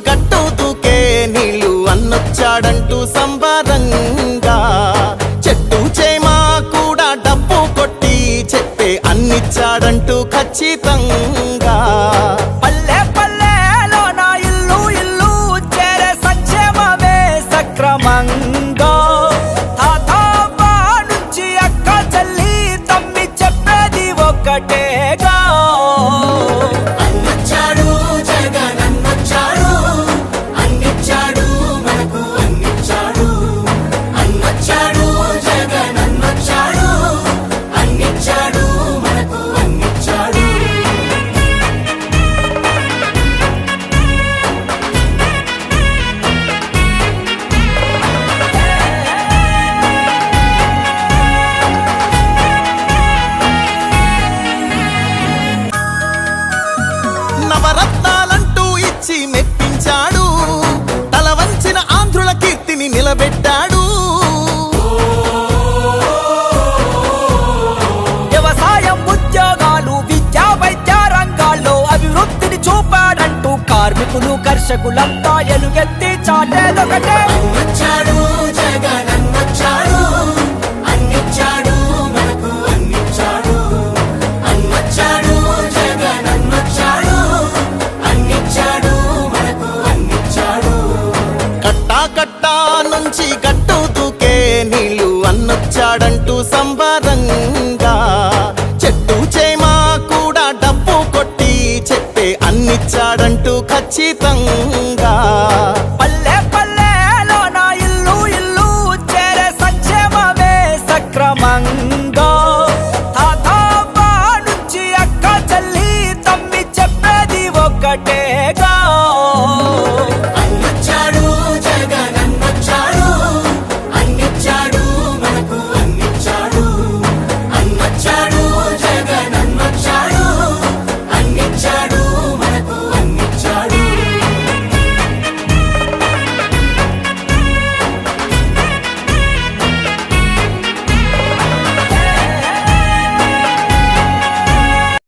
గట్టు దూకే నీళ్ళు అన్నొచ్చాడంటూ సంబరంగా చెట్టు చేమా కూడా డబ్బు కొట్టి చెప్పే అన్నిచ్చాడంటూ ఖచ్చితంగా పల్లె పల్లెలో నా ఇల్లు ఇల్లు చేరే సంక్షేమమే సక్రమంగా తాతవ్వ నుంచి అక్క చెల్లి తమ్మి చెప్పేది ఒక్కటేగా నవరత్నాలంటూ ఇచ్చి మెప్పించాడు, తల వంచిన ఆంధ్రుల కీర్తిని నిలబెట్టాడు. వ్యవసాయం ఉద్యోగాలు విద్యా వైద్య రంగాల్లో అభివృద్ధిని చూపాడంటూ కార్మికులు కర్షకులంతా ఎలుగెత్తి చాటేదొకటే కట్టా నుంచి గట్టు దూకే నీళ్ళు అన్నొచ్చాడంటూ సంబరంగా చెట్టు చేమా కూడా డబ్బు కొట్టి చెప్పే అన్నిచ్చాడంటూ ఖచ్చితంగా పల్లె పల్లెలో నా ఇల్లు ఇల్లు చేరే సంక్షేమమే సక్రమంగా